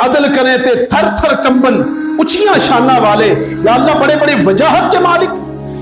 عدل کریں تے تھر تھر کمبن اونچیاں شانہ والے. یا اللہ بڑے بڑے وجاہت کے مالک،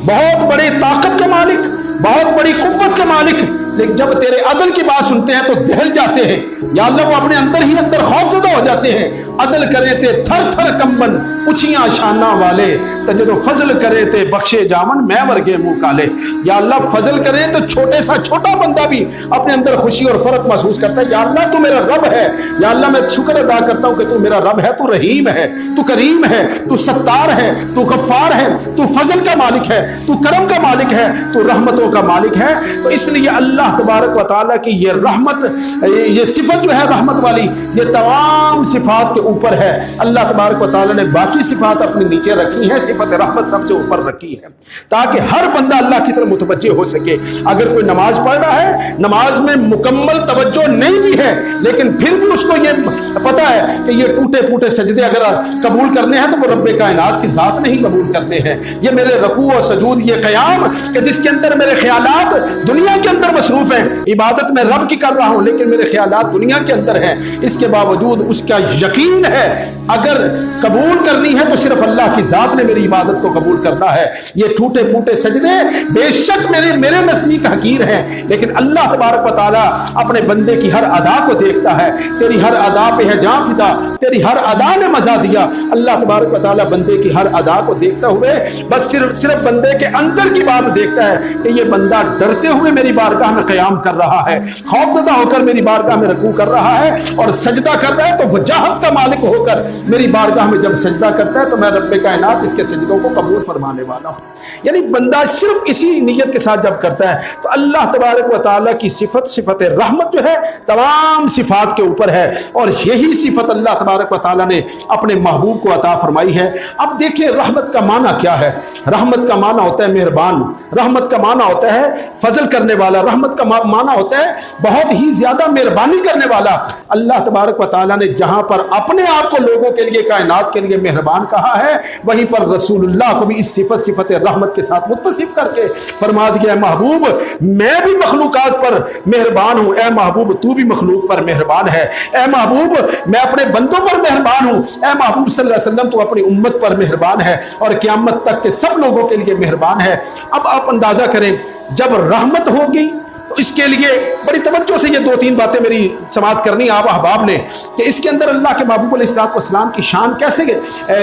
بہت بڑے طاقت کے مالک، بہت بڑی قوت کے مالک، لیکن جب تیرے عدل کی بات سنتے ہیں تو دہل جاتے ہیں. یا اللہ وہ اپنے اندر ہی اندر خوفزدہ ہو جاتے ہیں. عدل کرے تے تھر تھر کمبن اونچیاں شانہ والے، تجدو فضل کرے تے بخشے جامن میں ورگے منہ کالے. یا اللہ فضل کرے تو چھوٹے سا چھوٹا بندہ بھی اپنے اندر خوشی اور فرق محسوس کرتا ہے. یا اللہ تو میرا رب ہے. یا اللہ میں شکر ادا کرتا ہوں کہ تو میرا رب ہے، تو رحیم ہے، تو کریم ہے، تو ستار ہے، تو غفار ہے، تو فضل کا مالک ہے، تو کرم کا مالک ہے، تو رحمتوں کا مالک ہے. تو اس لیے اللہ تبارک و تعالیٰ کی یہ رحمت، یہ صفت جو ہے رحمت والی، یہ تمام صفات کے اوپر ہے. اللہ تبارک و تعالیٰ نے باقی صفات اپنے نیچے رکھی ہیں، صفت رحمت سب سے اوپر رکھی ہے تاکہ ہر بندہ اللہ کی طرف متوجہ ہو سکے. اگر کوئی نماز پڑھ رہا ہے، نماز میں مکمل توجہ نہیں بھی ہے، لیکن پھر بھی اس کو یہ پتا ہے کہ یہ ٹوٹے پھوٹے سجدے اگر قبول کرنے ہیں تو وہ رب کائنات کی ذات نہیں قبول کرنے ہیں. یہ میرے رکوع و سجود، یہ قیام کہ جس کے اندر میرے خیالات دنیا کے اندر مصروف ہیں، عبادت میں رب کی کر رہا ہوں لیکن میرے خیالات دنیا کے اندر ہیں، اس کے باوجود اس کا یقین ہے اگر قبول کرنی ہے تو صرف اللہ کی ذات نے میری عبادت کو قبول کرنا ہے. یہ ٹوٹے پھوٹے سجدے بے شک میرے نزدیک حقیر ہیں، لیکن اللہ تبارک و تعالیٰ اپنے بندے کی ہر ادا کو دیکھتا ہے. تیری ہر ادا پہ ہے جاں فدا، تیری ہر ادا نے مزہ دیا. اللہ تبارک و تعالیٰ بندے کی ہر ادا کو دیکھتا ہوئے بس صرف بندے کے اندر کی بات دیکھتا ہے کہ یہ بندہ ڈرتے ہوئے میری بارگاہ میں قیام کر رہا ہے، خوفزدہ ہو کر میری بارگاہ میں رکوع کر رہا ہے اور سجدہ کر رہا ہے. تو وجاہت کا مالک ہو کر میری بارگاہ میں جب سجدہ کرتا ہے تو میں رب کائنات اس کے سجدوں کو قبول فرمانے والا ہوں. یعنی بندہ صرف اسی نیت کے ساتھ جب کرتا ہے تو اللہ تبارک و تعالیٰ کی صفت رحمت جو ہے تمام صفات کے اوپر ہے، اور یہی صفت اللہ تبارک و تعالیٰ نے اپنے محبوب کو عطا فرمائی ہے. اب دیکھیں رحمت کا معنی کیا ہے. رحمت کا معنی ہوتا ہے مہربان، رحمت کا معنی ہوتا ہے فضل کرنے والا، رحمت کا معنی ہوتا ہے بہت ہی زیادہ مہربانی کرنے والا. اللہ تبارک و تعالیٰ نے جہاں پر اپنے آپ کو لوگوں کے لیے، کائنات کے لیے مہربان کہا ہے، وہیں پر رسول اللہ کو بھی اس صفت رحمت کے ساتھ متصف کر کے فرما دیا ہے محبوب میں بھی مخلوقات پر مہربان ہوں، اے محبوب تو بھی مخلوق پر مہربان ہے، اے محبوب میں اپنے بندوں پر مہربان ہوں، اے محبوب صلی اللہ علیہ وسلم تو اپنی امت پر مہربان ہے اور قیامت تک کے سب لوگوں کے لیے مہربان ہے. اب آپ اندازہ کریں جب رحمت ہوگی تو اس کے لیے بڑی توجہ سے یہ دو تین باتیں میری سماعت کرنی آپ احباب نے کہ اس کے اندر اللہ کے محبوب علیہ السلام کی شان کیسے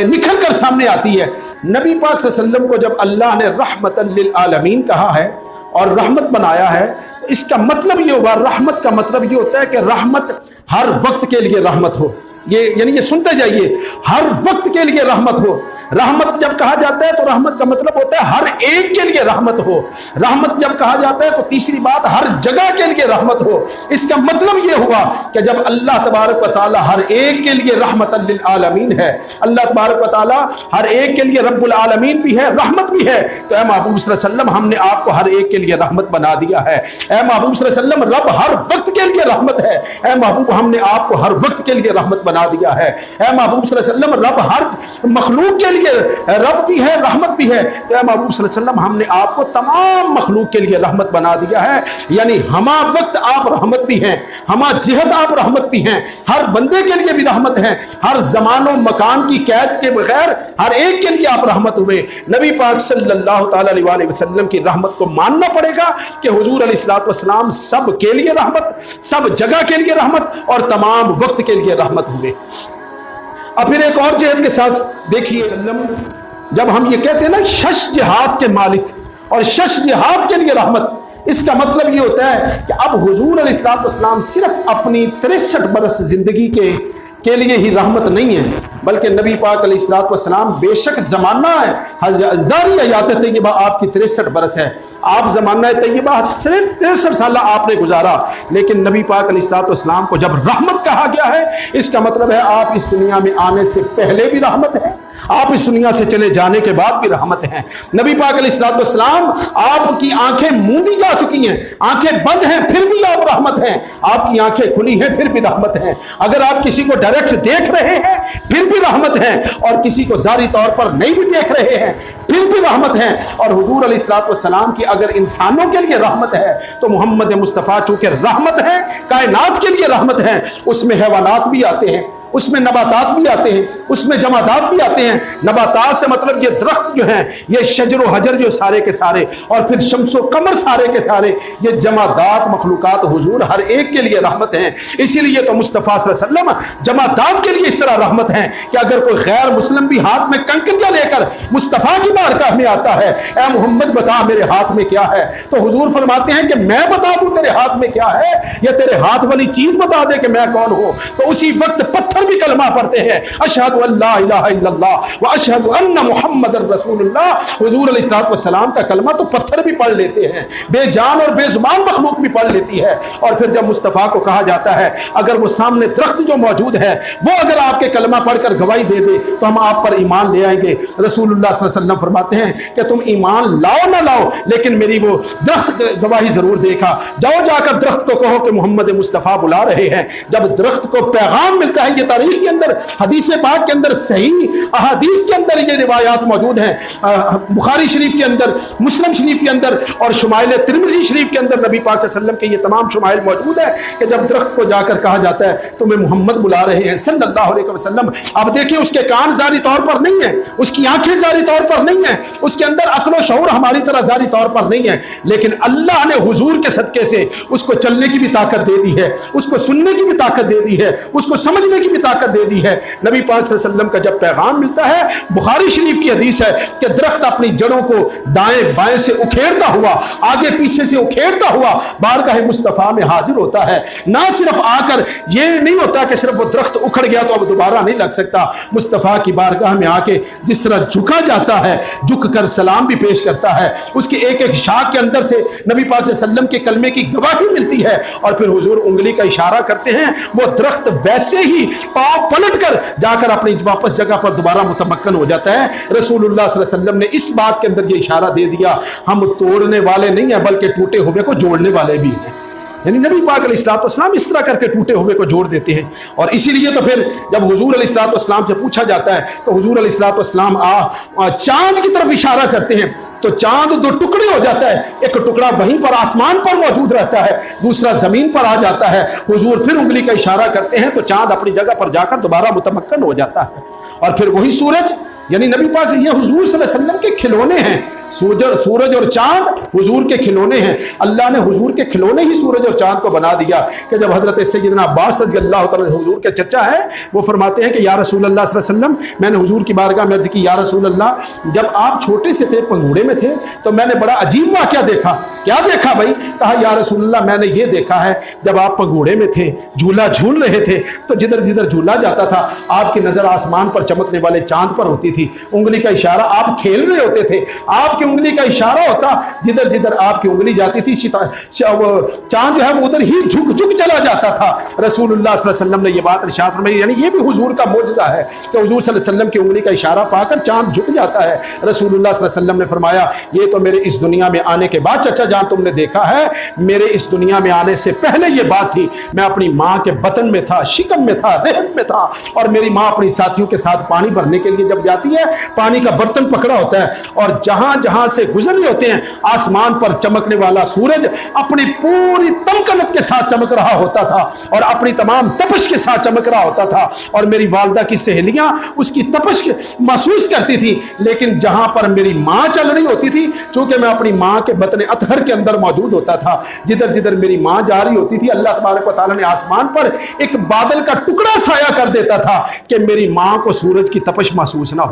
نکھر کر سامنے آتی ہے. نبی پاک صلی اللہ علیہ وسلم کو جب اللہ نے رحمت للعالمین کہا ہے اور رحمت بنایا ہے تو اس کا مطلب یہ ہوا، رحمت کا مطلب یہ ہوتا ہے کہ رحمت ہر وقت کے لیے رحمت ہو. یعنی یہ سنتے جائیے، ہر وقت کے لیے رحمت ہو. رحمت جب کہا جاتا ہے تو رحمت کا مطلب ہوتا ہے ہر ایک کے لیے رحمت ہو. رحمت جب کہا جاتا ہے تو تیسری بات ہر جگہ کے لیے رحمت ہو. اس کا مطلب یہ ہوا کہ جب اللہ تبارک و تعالی ہر ایک کے لیے رحمت للعالمین ہے، اللہ تبارک و تعالی ہر ایک کے لیے رب العالمین بھی ہے، رحمت بھی ہے، تو اے محبوب صلی اللہ علیہ وسلم ہم نے آپ کو ہر ایک کے لیے رحمت بنا دیا ہے. اے محبوب صلی اللہ علیہ وسلم رب ہر وقت کے لیے رحمت ہے. اے محبوب ہم نے آپ کو ہر وقت کے لیے رحمت بنا دیا ہے. اے محبوب صلی اللہ علیہ وسلم رب ہر مخلوق کے لیے رب بھی ہے، رحمت بھی ہے. تو اے محبوب صلی اللہ علیہ وسلم ہم نے آپ کو تمام مخلوق کے لیے رحمت بنا دیا ہے. یعنی ہما وقت آپ رحمت بھی ہیں، ہما جہت آپ رحمت بھی ہیں، ہر بندے کے لیے بھی رحمت ہیں، ہر زمان و مکان کی قید کے بغیر ہر ایک کے لیے آپ رحمت ہوئے. نبی پاک صلی اللہ تعالی علیہ وسلم کی رحمت کو ماننا پڑے گا کہ حضور علیہ الصلوۃ والسلام سب کے لیے رحمت، سب جگہ کے لیے رحمت اور تمام وقت کے لیے رحمت ہوئے. اب پھر ایک اور جہت کے ساتھ دیکھیے، جب ہم یہ کہتے ہیں نا شش جہاد کے مالک اور شش جہاد کے لیے رحمت، اس کا مطلب یہ ہوتا ہے کہ اب حضور علیہ الصلوۃ والسلام صرف اپنی 63 برس زندگی کے لیے ہی رحمت نہیں ہے، بلکہ نبی پاک علیہ الصلوۃ والسلام بے شک زمانہ ہے ہزاری حیات طیبہ آپ کی 63 برس ہے، آپ زمانہ طیبہ صرف 63 سالہ آپ نے گزارا، لیکن نبی پاک علیہ الصلوۃ والسلام کو جب رحمت کہا گیا ہے اس کا مطلب ہے آپ اس دنیا میں آنے سے پہلے بھی رحمت ہے، آپ اس دنیا سے چلے جانے کے بعد بھی رحمت ہیں. نبی پاک علیہ الصلوۃ والسلام آپ کی آنکھیں موندی جا چکی ہیں، آنکھیں بند ہیں پھر بھی آپ رحمت ہیں، آپ کی آنکھیں کھلی ہیں پھر بھی رحمت ہیں، اگر آپ کسی کو ڈائریکٹ دیکھ رہے ہیں پھر بھی رحمت ہیں، اور کسی کو ظاہری طور پر نہیں بھی دیکھ رہے ہیں پھر بھی رحمت ہیں. اور حضور علیہ الصلوۃ والسلام کی اگر انسانوں کے لیے رحمت ہے تو محمد مصطفیٰ چونکہ رحمت ہے، کائنات کے لیے رحمت ہے، اس میں حیوانات بھی آتے ہیں، اس میں نباتات بھی آتے ہیں، اس میں جمادات بھی آتے ہیں۔ نباتات سے مطلب یہ درخت جو ہیں، یہ شجر و حجر جو سارے کے سارے، اور پھر شمس و قمر سارے کے سارے، یہ جمادات مخلوقات حضور ہر ایک کے لیے رحمت ہیں۔ اسی لیے تو مصطفیٰ صلی اللہ علیہ وسلم جمادات کے لیے اس طرح رحمت ہیں کہ اگر کوئی غیر مسلم بھی ہاتھ میں کنکریاں لے کر مصطفیٰ کی بارگاہ میں آتا ہے، اے محمد بتا میرے ہاتھ میں کیا ہے، تو حضور فرماتے ہیں کہ میں بتا دوں تیرے ہاتھ میں کیا ہے، یا تیرے ہاتھ والی چیز بتا دے کہ میں کون ہوں، تو اسی وقت پتھر بھی کلمہ پڑھتے ہیں، اشہد ان لا الہ الا اللہ و اشہد ان محمد رسول اللہ۔ حضور علیہ السلام کا کلمہ تو پتھر بھی پڑھ لیتے ہیں، بے جان اور بے زبان مخلوق بھی پڑھ لیتی ہے۔ اور پھر جب مصطفیٰ کو کہا جاتا ہے اگر وہ سامنے درخت جو موجود ہے وہ اگر آپ کے کلمہ پڑھ کر گواہی دے دے تو ہم آپ پر ایمان لے آئیں گے۔ رسول اللہ صلی اللہ علیہ وسلم فرماتے ہیں کہ تم ایمان لاؤ نہ لاؤ لیکن میری وہ درخت گواہی ضرور دے گا۔ جاؤ جا کر درخت کو کہو کہ محمد مصطفیٰ بلا رہے ہیں۔ جب درخت کو پیغام ملتا ہے، یہ تاریخ کے اندر، حدیث پاک کے اندر، صحیح احادیث کے اندر یہ روایات موجود ہیں، بخاری شریف کے اندر، مسلم شریف کے اندر اور شمائل ترمذی شریف کے اندر نبی پاک صلی اللہ علیہ وسلم کے یہ تمام شمائل موجود ہیں کہ جب درخت کو جا کر کہا جاتا ہے تمہیں محمد بلا رہے ہیں صلی اللہ علیہ وسلم۔ اب دیکھیں اس کے کان ظاہری طور پر نہیں ہیں، اس کی آنکھیں ظاہری طور پر نہیں ہیں، اس کے اندر عقل و شعور ہماری طرح ظاہری طور پر نہیں ہے، لیکن اللہ نے حضور کے صدقے سے اس کو چلنے کی بھی طاقت دے دی ہے، اس کو سننے کی بھی طاقت دے دی ہے، اس کو سمجھنے کی بھی طاقت دے دی ہے۔ نبی پاک صلی اللہ علیہ وسلم کا جب پیغام ملتا ہے، بخاری شریف کی حدیث ہے کہ درخت اپنی جڑوں کو دائیں بائیں سے اکھیڑتا ہوا، آگے پیچھے سے اکھیڑتا ہوا بارگاہ مصطفیٰ میں حاضر ہوتا ہے۔ نہ صرف آ کر یہ نہیں ہوتا کہ صرف وہ درخت اکھڑ گیا تو اب دوبارہ نہیں لگ سکتا، مصطفیٰ کی بارگاہ میں آ کے جس طرح جھکا جاتا ہے، جھک کر سلام بھی پیش کرتا ہے، اس کے ایک ایک شاخ کے اندر سے نبی پاک صلی اللہ علیہ وسلم کے کلمے کی گواہی ملتی ہے، اور پھر حضور انگلی کا اشارہ کرتے ہیں، وہ درخت ویسے ہی پاؤں پلٹ کر جا کر اپنی واپس جگہ پر دوبارہ متمکن ہو جاتا ہے۔ رسول اللہ صلی اللہ علیہ وسلم نے اس بات کے اندر یہ اشارہ دے دیا ہم توڑنے والے نہیں ہیں بلکہ ٹوٹے ہوئے کو جوڑنے والے بھی ہیں، یعنی نبی پاک علیہ السلام اس طرح کر کے ٹوٹے ہوئے کو جوڑ دیتے ہیں۔ اور اسی لیے تو پھر جب حضور علیہ السلام سے پوچھا جاتا ہے تو حضور علیہ السلام چاند کی طرف اشارہ کرتے ہیں تو چاند دو ٹکڑے ہو جاتا ہے، ایک ٹکڑا وہیں پر آسمان پر موجود رہتا ہے، دوسرا زمین پر آ جاتا ہے۔ حضور پھر انگلی کا اشارہ کرتے ہیں تو چاند اپنی جگہ پر جا کر دوبارہ متمکن ہو جاتا ہے، اور پھر وہی سورج، یعنی نبی پاک یہ حضور صلی اللہ علیہ وسلم کے کھلونے ہیں، سورج اور چاند حضور کے کھلونے ہیں۔ اللہ نے حضور کے کھلونے ہی سورج اور چاند کو بنا دیا کہ جب حضرت سیدنا عباس رضی اللہ تعالیٰ حضور کے چچا ہے، وہ فرماتے ہیں کہ یا رسول اللہ صلی اللہ علیہ وسلم، میں نے حضور کی بارگاہ میں عرض کی یا رسول اللہ جب آپ چھوٹے سے تھے، پنگوڑے میں تھے، تو میں نے بڑا عجیب واقعہ دیکھا۔ کیا دیکھا بھائی؟ کہا یا رسول اللہ میں نے یہ دیکھا ہے جب آپ پنگوڑے میں تھے، جھولا جھول رہے تھے، تو جدھر جدھر جھولا جاتا تھا آپ کی نظر آسمان پر چمکنے والے چاند پر ہوتی تھی، انگلی کا اشارہ، آپ کھیل رہے ہوتے تھے، آپ کی انگلی کا اشارہ ہوتا، جدھر جدھر آپ کی انگلی جاتی تھی چاند جو ہے وہ ادھر ہی جھک چلا جاتا تھا۔ رسول اللہ صلی اللہ علیہ وسلم نے یہ بات ارشاد فرمائی، یعنی یہ بھی حضور کا معجزہ ہے کہ حضور صلی اللہ علیہ وسلم کی انگلی کا اشارہ پا کر چاند جھک جاتا ہے۔ رسول اللہ صلی اللہ علیہ وسلم نے فرمایا یہ تو میرے اس دنیا میں آنے کے بعد چچا جان تم نے دیکھا ہے، میرے اس دنیا میں آنے سے پہلے یہ بات تھی، میں اپنی ماں کے بطن میں تھا، شکم میں تھا، رحم میں تھا، اور میری ماں اپنی ساتھیوں کے ساتھ پانی بھرنے کے لیے جب جاتی ہے، پانی کا برتن پکڑا ہوتا ہے، اور جہاں جہاں سے گزر رہے ہوتے ہیں آسمان پر چمکنے والا سورج اپنی پوری تمکنت کے ساتھ چمک رہا ہوتا تھا اور اپنی تمام تپش کے ساتھ چمک رہا ہوتا تھا، اور میری والدہ کی سہیلیاں اس کی تپش محسوس کرتی تھی، لیکن جہاں پر میری ماں چل رہی ہوتی تھی، چونکہ میں اپنی ماں کے بطن اطہر کے اندر موجود ہوتا تھا، جدھر جدھر میری ماں جا رہی ہوتی تھی اللہ تبارک و تعالیٰ نے آسمان پر ایک بادل کا ٹکڑا سایہ کر دیتا تھا کہ میری ماں کو سورج کی تپش محسوس نہ ہو۔